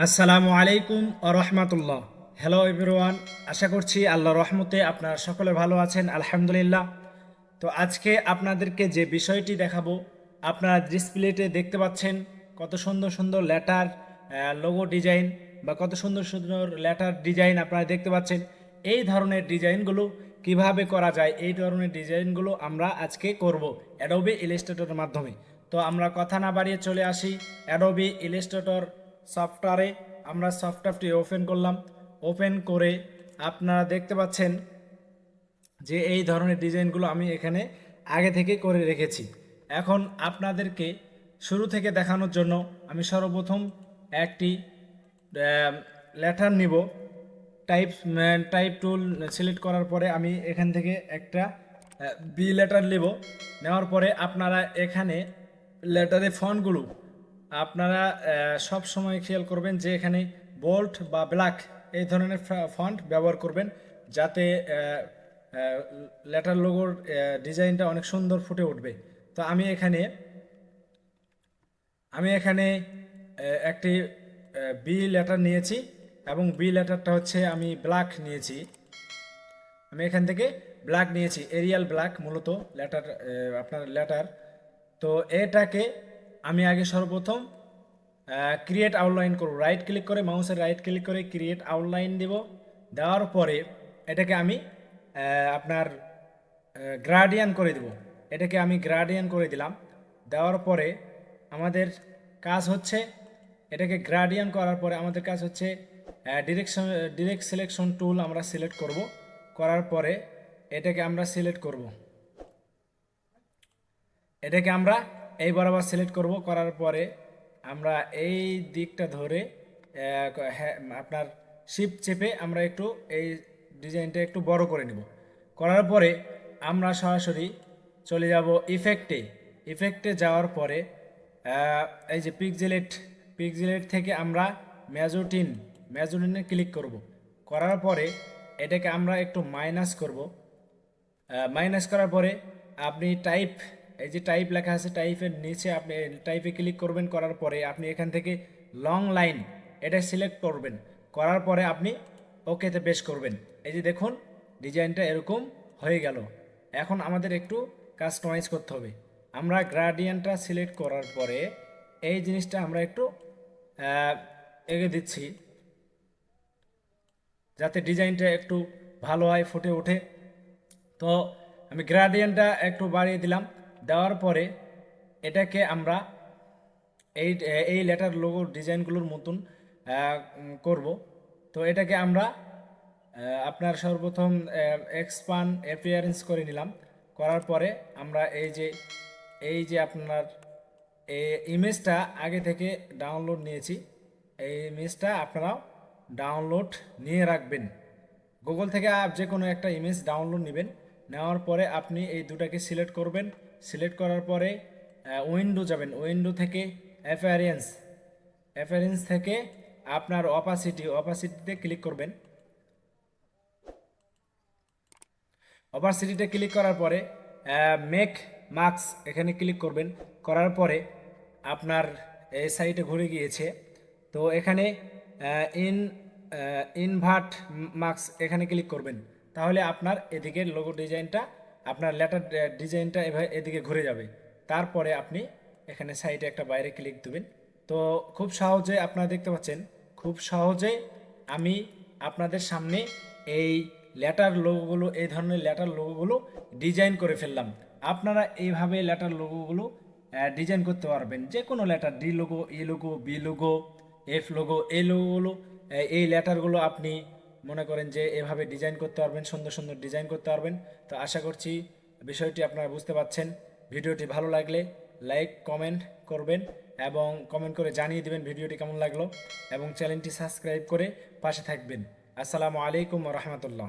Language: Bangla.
আসসালামু আলাইকুম আ রহমাতুল্লাহ। হ্যালো এভরিওয়ান, আশা করছি আল্লাহর রহমতে আপনারা সকলে ভালো আছেন, আলহামদুলিল্লাহ। তো আজকে আপনাদেরকে যে বিষয়টি দেখাবো, আপনারা ডিসপ্লেতে দেখতে পাচ্ছেন কত সুন্দর সুন্দর লেটার লোগো ডিজাইন বা কত সুন্দর সুন্দর লেটার ডিজাইন আপনারা দেখতে পাচ্ছেন। এই ধরনের ডিজাইনগুলো কিভাবে করা যায়, এই ধরনের ডিজাইনগুলো আমরা আজকে করব অ্যাডোবি ইলাস্ট্রেটরের মাধ্যমে। তো আমরা কথা না বাড়িয়ে চলে আসি অ্যাডোবি ইলাস্ট্রেটর সফটওয়্যারে। আমরা সফটওয়্যারটি ওপেন করলাম। ওপেন করে আপনারা দেখতে পাচ্ছেন যে এই ধরনের ডিজাইনগুলো আমি এখানে আগে থেকে করে রেখেছি। এখন আপনাদেরকে শুরু থেকে দেখানোর জন্য আমি সর্বপ্রথম একটি লেটার নিব। টাইপ টাইপ টুল সিলেক্ট করার পরে আমি এখান থেকে একটা বি লেটার নেব। নেওয়ার পরে আপনারা এখানে লেটারের ফন্টগুলো আপনারা সব সময় খেয়াল করবেন যে এখানে বোল্ড বা ব্ল্যাক এই ধরনের ফন্ট ব্যবহার করবেন, যাতে লেটার লোগোর ডিজাইনটা অনেক সুন্দর ফুটে উঠবে। তো আমি এখানে একটি বি লেটার নিয়েছি এবং বি লেটারটা হচ্ছে আমি ব্ল্যাক নিয়েছি। আমি এখান থেকে ব্ল্যাক নিয়েছি, এরিয়াল ব্ল্যাক মূলত লেটার, আপনার লেটার। তো এটাকে আমি আগে সর্বপ্রথম ক্রিয়েট আউটলাইন করব। রাইট ক্লিক করে, মাউসের রাইট ক্লিক করে ক্রিয়েট আউটলাইন দেব। দেওয়ার পরে এটাকে আমি আপনার গ্রাডিয়ান করে দেব। এটাকে আমি গ্রাডিয়ান করে দিলাম। দেওয়ার পরে আমাদের কাজ হচ্ছে, এটাকে গ্রাডিয়ান করার পরে আমাদের কাজ হচ্ছে ডিরেক্ট সিলেকশন টুল আমরা সিলেক্ট করব। করার পরে এটাকে আমরা সিলেক্ট করব। এটাকে আমরা এই বরাবর সিলেক্ট করব। করার পরে আমরা এই দিকটা ধরে আপনার শিফট চেপে আমরা একটু এই ডিজাইনটা একটু বড় করে নেব। করার পরে আমরা সরাসরি চলে যাব ইফেক্টে। ইফেক্টে যাওয়ার পরে এই যে পিক্সেলেট থেকে আমরা মেজোরিনে ক্লিক করব। করার পরে এটাকে আমরা একটু মাইনাস করব। মাইনাস করার পরে আপনি এই যে টাইপ লেখা আছে, টাইপের নিচে আপনি টাইপে ক্লিক করবেন। করার পরে আপনি এখান থেকে লং লাইন এটা সিলেক্ট করবেন। করার পরে আপনি ওকেতে পেস্ট করবেন। এই যে দেখুন ডিজাইনটা এরকম হয়ে গেল। এখন আমাদের একটু কাস্টমাইজ করতে হবে। আমরা গ্রাডিয়েন্টটা সিলেক্ট করার পরে এই জিনিসটা আমরা একটু এগিয়ে দিচ্ছি, যাতে ডিজাইনটা একটু ভালো হয়, ফুটে ওঠে। তো আমি গ্রাডিয়েন্টটা একটু বাড়িয়ে দিলাম। দেওয়ার পরে এটাকে আমরা এই এই লেটার লোগো ডিজাইনগুলোর মতন করব। তো এটাকে আমরা আপনার সর্বপ্রথম এক্সপান্ড অ্যাপিয়ারেন্স করে নিলাম। করার পরে আমরা এই যে আপনার এই ইমেজটা আগে থেকে ডাউনলোড নিয়েছি, এই ইমেজটা আপনারাও ডাউনলোড নিয়ে রাখবেন। গুগল থেকে যে কোনো একটা ইমেজ ডাউনলোড নেবেন। নেওয়ার পরে আপনি এই দুটাকে সিলেক্ট করবেন। সিলেক্ট করার পরে উইন্ডো যাবেন। উইন্ডো থেকে অ্যাপিয়ারেন্স থেকে আপনার অপাসিটিতে ক্লিক করবেন। অপাসিটিতে ক্লিক করার পরে মেক মার্কস এখানে ক্লিক করবেন। করার পরে আপনার এই সাইটে ঘুরে গিয়েছে। তো এখানে ইন ইনভার্ট মার্কস এখানে ক্লিক করবেন। তাহলে আপনার এদিকে লোগো ডিজাইনটা, আপনার লেটার ডিজাইনটা এভাবে এদিকে ঘুরে যাবে। তারপরে আপনি এখানে সাইডে একটা বাইরে ক্লিক দেবেন। তো খুব সহজে আপনারা দেখতে পাচ্ছেন, খুব সহজে আমি আপনাদের সামনে এই এই ধরনের লেটার লোগোগুলো ডিজাইন করে ফেললাম। আপনারা এইভাবে লেটার লোগোগুলো ডিজাইন করতে পারবেন। যে কোনো letter, D logo, E logo, B logo, F logo, এই লোগোগুলো, এই লেটারগুলো আপনি মনে করেন যে এভাবে ডিজাইন করতে পারবেন, সুন্দর সুন্দর ডিজাইন করতে পারবেন। তো আশা করছি বিষয়টি আপনারা বুঝতে পারছেন। ভিডিওটি ভালো লাগলে লাইক কমেন্ট করবেন এবং কমেন্ট করে জানিয়ে দেবেন ভিডিওটি কেমন লাগলো, এবং চ্যানেলটি সাবস্ক্রাইব করে পাশে থাকবেন। আসসালামু আলাইকুম রহমতুল্লাহ।